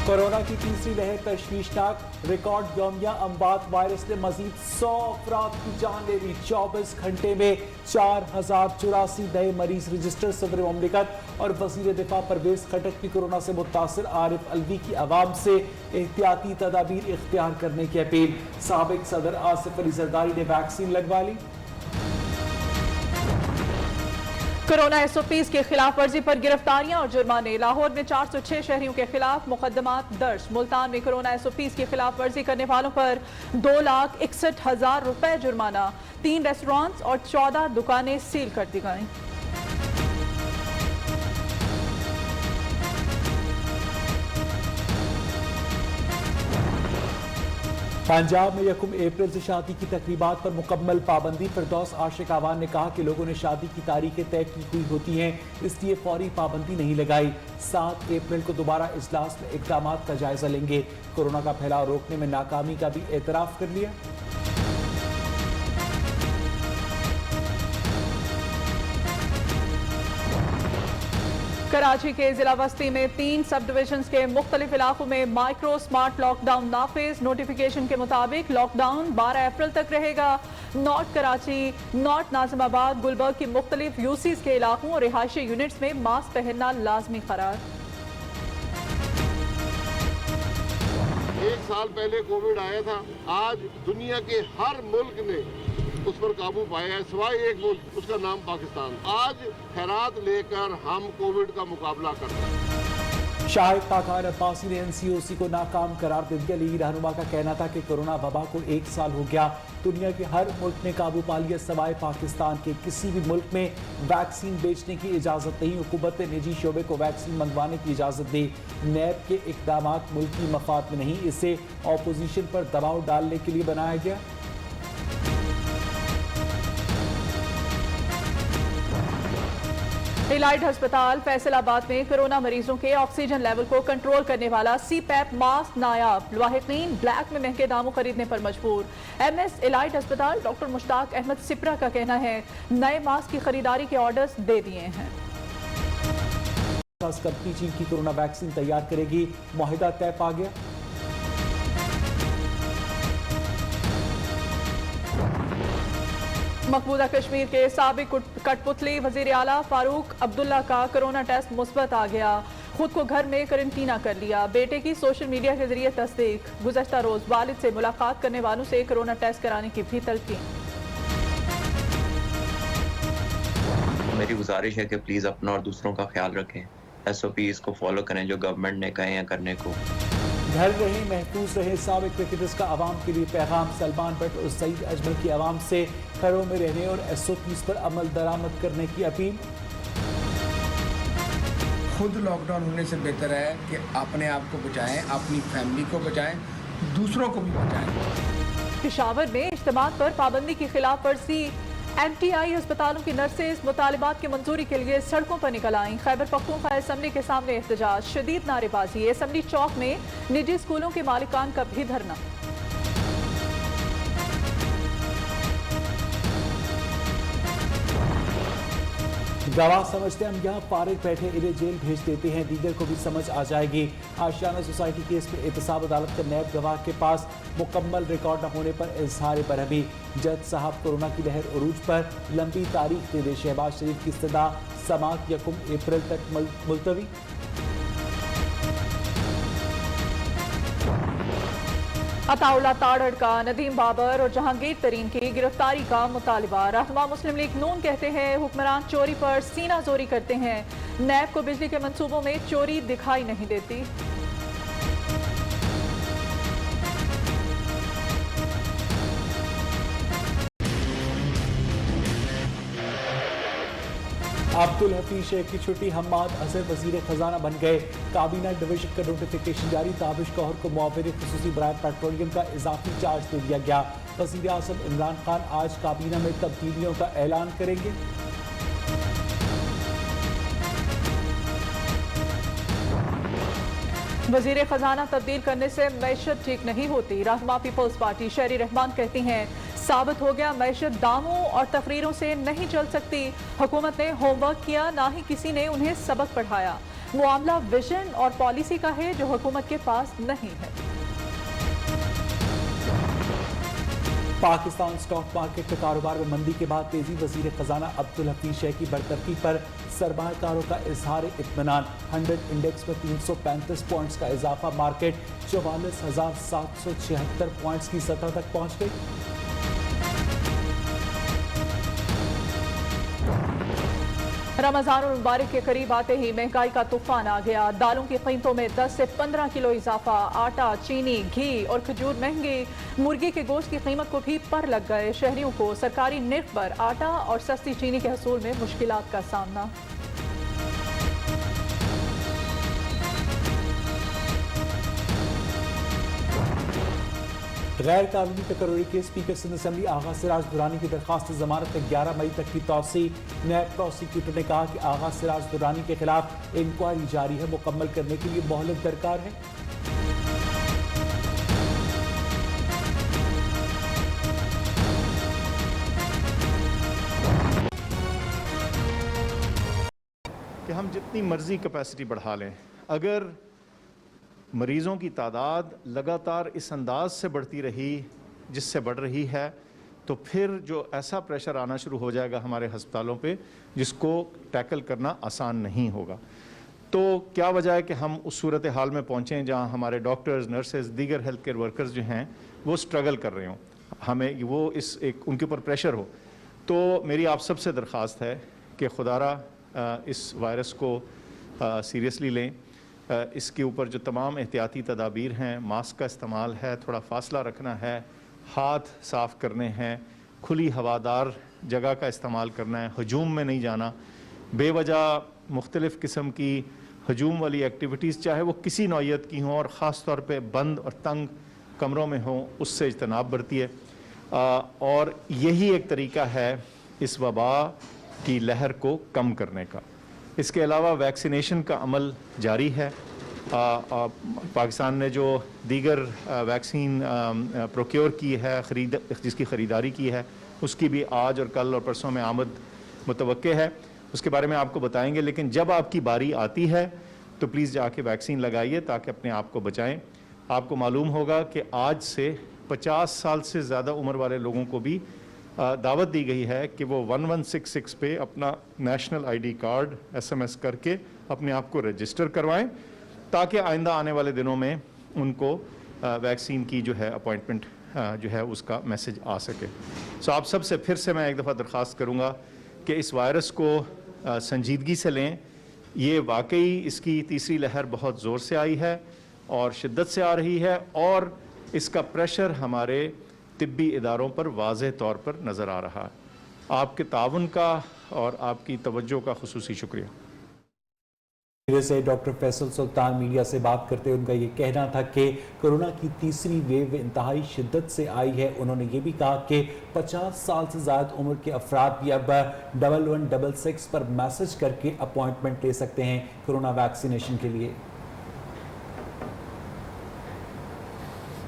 Corona की तीसरी लहर तशवीशनाक, रिकॉर्ड यौमिया अमवात। वायरस ने मजीद 100 अफराद की जान ले ली। 24 घंटे में 4084 नए मरीज रजिस्टर। सदर मुमलिकत और वजीर दिफा परवेज खटक की कोरोना से मुतासर आरिफ अलवी की आवाम से एहतियाती तदाबीर इख्तियार करने की अपील। साबिक सदर आसिफ अली जरदारी ने वैक्सीन लगवा ली। कोरोना SOPs की खिलाफ वर्जी पर गिरफ्तारियां और जुर्माने। लाहौर में 406 शहरियों के खिलाफ मुकदमात दर्ज। मुल्तान में कोरोना SOPs की खिलाफ वर्जी करने वालों पर 2,61,000 रुपए जुर्माना। 3 रेस्टोरेंट्स और 14 दुकानें सील कर दी गई। पंजाब में 1 अप्रैल से शादी की तकरीबात पर मुकम्मल पाबंदी। फिरदौस आशिक आवान ने कहा कि लोगों ने शादी की तारीखें तय की हुई होती हैं, इसलिए फौरी पाबंदी नहीं लगाई। 7 अप्रैल को दोबारा इजलास में इकदाम का जायजा लेंगे। कोरोना का फैलाव रोकने में नाकामी का भी एतराफ कर लिया। कराची के जिला बस्ती में 3 सब डिविजन के मुख्तलिफ इलाकों में माइक्रो स्मार्ट लॉकडाउन नाफिज। नोटिफिकेशन के मुताबिक लॉकडाउन 12 अप्रैल तक रहेगा। नॉर्थ कराची, नॉर्थ नाजिमाबाद, गुलबर्ग की मुख्तलिफ यूसीज के इलाकों और रिहायशी यूनिट्स में मास्क पहनना लाजमी करार। 1 साल पहले कोविड आया था, आज दुनिया के हर मुल्क ने उस पर काबू पाया है, सिवाय एक मुल्क, उसका नाम पाकिस्तान। आज खैरात लेकर हम कोविड का मुकाबला कर रहे हैं। शाहिद खाकान अब्बासी ने NCOC को नाकाम करार दे दिया। लीगी रहनुमा का कहना था कि कोरोना वबा को 1 साल हो गया, दुनिया के हर मुल्क ने काबू पा लिया, सवाए पाकिस्तान के। किसी भी मुल्क में वैक्सीन बेचने की इजाजत नहीं। हुकूमत ने निजी शोबे को वैक्सीन मंगवाने की इजाजत दी। नैब के इकदाम मुल्की मफाद में नहीं, इसे ऑपोजिशन पर दबाव डालने के लिए बनाया गया। इलाइट अस्पताल फैसलाबाद में कोरोना मरीजों के ऑक्सीजन लेवल को कंट्रोल करने वाला CPAP मास्क नायाब। लाहिकीन ब्लैक में महंगे दामों खरीदने पर मजबूर। MS इलाइट अस्पताल डॉक्टर मुश्ताक अहमद सिप्रा का कहना है नए मास्क की खरीदारी के ऑर्डर्स दे दिए हैं। कंपनी चीन की कोरोना वैक्सीन तैयार करेगी, मुआहिदा तय पा गया। मकबूजा कश्मीर के साबिक कठपुतली वजीर आला फारूक अब्दुल्ला का कोरोना टेस्ट मुस्बत आ गया। खुद को घर में क्वारंटीना कर लिया। बेटे की सोशल मीडिया के जरिए तस्दीक। गुज़श्ता रोज वालिद से मुलाकात करने वालों से कोरोना टेस्ट कराने की भी तलकीन। मेरी गुजारिश है कि प्लीज अपना और दूसरों का ख्याल रखें। SOPs को फॉलो करें जो गवर्नमेंट ने कहे हैं करने को। घर रहे, महफूज रहे। साबिक क्रिकेटर्स का आवाम के लिए पैगाम। सलमान भट्ट और सईद अजमल की आवाम से घरों में रहने और SOPs पर अमल दरामद करने की अपील। खुद लॉकडाउन होने से बेहतर है कि अपने आप को बचाएं, अपनी फैमिली को बचाएं, दूसरों को भी बचाएं। पेशावर में इज्तिमात पर पाबंदी की खिलाफ वर्जी। MTI अस्पतालों की नर्सेज मुतालिबात की मंजूरी के लिए सड़कों पर निकल आईं। खैबर पख्तूनख्वा असेंबली के सामने एहतजाज, शदीद नारेबाजी। असेंबली चौक में निजी स्कूलों के मालिकान का भी धरना। गवाह समझते हम यहाँ फारिग बैठे, इन्हें जेल भेज देते हैं, दीगर को भी समझ आ जाएगी। आशियाना सोसाइटी केस में एहतसाब अदालत का नैब गवाह के पास मुकम्मल रिकॉर्ड न होने पर इजहार बरहमी। जज साहब कोरोना की लहर उरूज पर लंबी तारीख दे दे। शहबाज शरीफ की इस्तदा समात 1 अप्रैल तक मुलतवी। अताउल्ला ताड़ड़ का नदीम बाबर और जहांगीर तरीन की गिरफ्तारी का मुतालिबा। रहनुमा मुस्लिम लीग नून कहते हैं हुक्मरान चोरी पर सीना जोरी करते हैं। नैब को बिजली के मंसूबों में चोरी दिखाई नहीं देती। अब्दुल हफीज शेख की छुट्टी। हम्माद अजहर वजीर खजाना बन गए। काबीना डिवीजन का नोटिफिकेशन जारी। ताबिश गौहर को मुआविन खुसूसी बराए पेट्रोलियम का इजाफी चार्ज दे दिया गया। वजीर आज़म इमरान खान आज काबीना में तब्दीलियों का ऐलान करेंगे। वजीर खजाना तब्दील करने से मैशत ठीक नहीं होती। रहनुमा पीपल्स पार्टी शहरी रहमान कहती हैं साबित हो गया मैशत दामों और तकरीरों से नहीं चल सकती। हुकूमत ने होमवर्क किया, ना ही किसी ने उन्हें सबक पढ़ाया। मामला विजन और पॉलिसी का है जो हुकूमत के पास नहीं है। पाकिस्तान स्टॉक मार्केट में कारोबार में मंदी के बाद तेजी। वजीर खजाना अब्दुल हफीज शेख की बरतरफी पर सरमायाकारों का इजहार इत्मीनान। 100 इंडेक्स में 335 पॉइंट्स का इजाफा। मार्केट 44,776 पॉइंट्स की सतह तक पहुंच गई। रमजान और मुबारक के करीब आते ही महंगाई का तूफान आ गया। दालों की कीमतों में 10 से 15 किलो इजाफा। आटा, चीनी, घी और खजूर महंगे। मुर्गी के गोश्त की कीमत को भी पर लग गए। शहरियों को सरकारी निर्ख पर आटा और सस्ती चीनी के हसूल में मुश्किलात का सामना। गैर कानूनी तकरीरी के स्पीकर सिंध असेंबली आगा सिराज दुरानी की दरखास्त जमानत में 11 मई तक की तौसी। नैब प्रोसिक्यूटर ने कहा कि आगा सिराज दुरानी के खिलाफ इंक्वायरी जारी है, मुकम्मल करने के लिए मोहलत दरकार है। कि हम जितनी मर्जी कैपेसिटी बढ़ा लें, अगर मरीज़ों की तादाद लगातार इस अंदाज से बढ़ती रही जिससे बढ़ रही है, तो फिर जो ऐसा प्रेशर आना शुरू हो जाएगा हमारे हस्पतालों पे जिसको टैकल करना आसान नहीं होगा। तो क्या वजह है कि हम उस सूरत हाल में पहुँचें जहाँ हमारे डॉक्टर्स, नर्सेज, दीगर हेल्थ केयर वर्कर्स जो हैं वो स्ट्रगल कर रहे हों, हमें वो उनके ऊपर प्रेशर हो। तो मेरी आप सबसे दरख्वास्त है कि खुदारा इस वायरस को सीरियसली लें। इसके ऊपर जो तमाम एहतियाती तदाबीर हैं, मास्क का इस्तेमाल है, थोड़ा फासला रखना है, हाथ साफ़ करने हैं, खुली हवादार जगह का इस्तेमाल करना है, हजूम में नहीं जाना, बेवजह मुख्तलिफ़ किस्म की हजूम वाली एक्टिविटीज़ चाहे वो किसी नौयत की हों और ख़ास तौर पे बंद और तंग कमरों में हों, उससे इज्तनाब बरतिए। और यही एक तरीका है इस वबा की लहर को कम करने का। इसके अलावा वैक्सीनेशन का अमल जारी है। पाकिस्तान ने जो दीगर वैक्सीन प्रोक्योर की है, जिसकी ख़रीदारी की है, उसकी भी आज और कल और परसों में आमद मुतवक्के है, उसके बारे में आपको बताएंगे। लेकिन जब आपकी बारी आती है तो प्लीज़ जाके वैक्सीन लगाइए ताकि अपने आप को बचाएं। आपको मालूम होगा कि आज से 50 साल से ज़्यादा उम्र वाले लोगों को भी दावत दी गई है कि वो 1166 पे अपना नेशनल आईडी कार्ड SMS करके अपने आप को रजिस्टर करवाएं ताकि आइंदा आने वाले दिनों में उनको वैक्सीन की जो है अपॉइंटमेंट जो है उसका मैसेज आ सके। सो आप सबसे फिर से मैं एक दफ़ा दरख्वास्त करूँगा कि इस वायरस को संजीदगी से लें। ये वाकई इसकी तीसरी लहर बहुत ज़ोर से आई है और शिद्दत से आ रही है और इसका प्रेशर हमारे तिब्बी इदारों पर वाज़ेह तौर पर नज़र आ रहा है। आपके ताउन का और आपकी तवज्जो का खुसूसी शुक्रिया। से डॉक्टर फैसल सुल्तान मीडिया से बात करते हुए उनका ये कहना था कि कोरोना की तीसरी वेव इंतहाई शिद्दत से आई है। उन्होंने ये भी कहा कि 50 साल से ज़्यादा उम्र के अफराद भी अब 1166 पर मैसेज करके अपॉइंटमेंट ले सकते हैं कोरोना वैक्सीनेशन के लिए।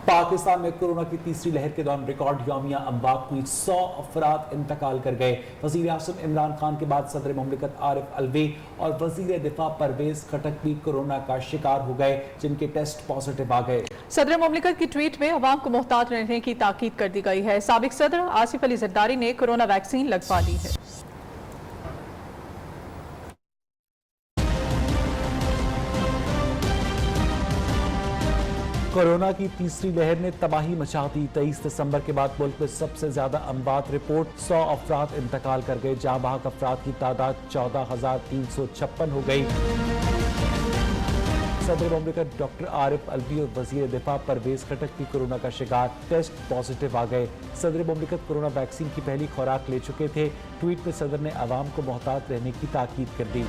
पाकिस्तान में कोरोना की तीसरी लहर के दौरान रिकॉर्ड यौमिया अमवात हुई। 100 अफराद इंतकाल कर गए। वज़ीर आज़म इमरान खान के बाद सदर मुमलिकत आरिफ अलवी और वज़ीर दिफा परवेज खटक भी कोरोना का शिकार हो गए, जिनके टेस्ट पॉजिटिव आ गए। सदर मुमलिकत की ट्वीट में अवाम को मोहतात रहने की ताकीद कर दी गई है। साबिक सदर आसिफ अली जरदारी ने कोरोना वैक्सीन लगवा ली है। कोरोना की तीसरी लहर ने तबाही मचा दी। 23 दिसंबर के बाद मुल्क में सबसे ज्यादा अमवात रिपोर्ट। 100 अफराद इंतकाल कर गए। जाँ बहक अफराद की तादाद 14,356 हो गई। सदर मुमलिकत डॉक्टर आरिफ अलवी और वजीर दिफा परवेज खटक भी कोरोना का शिकार, टेस्ट पॉजिटिव आ गए। सदर मुमलिकत कोरोना वैक्सीन की पहली खुराक ले चुके थे। ट्वीट में सदर ने आवाम को मोहतात रहने की ताकीद कर दी।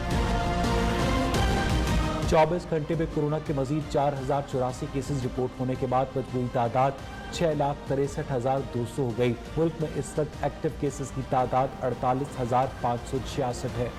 24 घंटे में कोरोना के मजीद 4084 केसेस रिपोर्ट होने के बाद मजमूई तादाद 6,63,200 हो गई। मुल्क में इस वक्त एक्टिव केसेस की तादाद 48,566 है।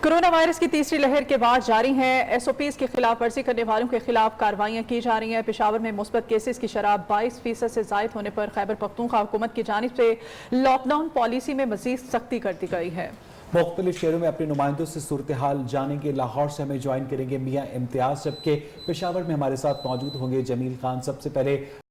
कोरोना वायरस की तीसरी लहर के बाद जारी है SOPs की खिलाफ वर्जी करने वालों के खिलाफ कार्रवाइयां की जा रही हैं। पेशावर में मुस्बत केसेस की शरह 22% से जायद होने पर खैबर पख्तूनख्वा हुकूमत की जानिब से लॉकडाउन पॉलिसी में मजीद सख्ती कर दी गई है। मुख्तलिफ शहरों में अपने नुमाइंदों से सूरत हाल जानेंगे। लाहौर से हमें ज्वाइन करेंगे मियाँ इम्तियाज, जबकि पेशावर में हमारे साथ मौजूद होंगे जमील खान। सबसे पहले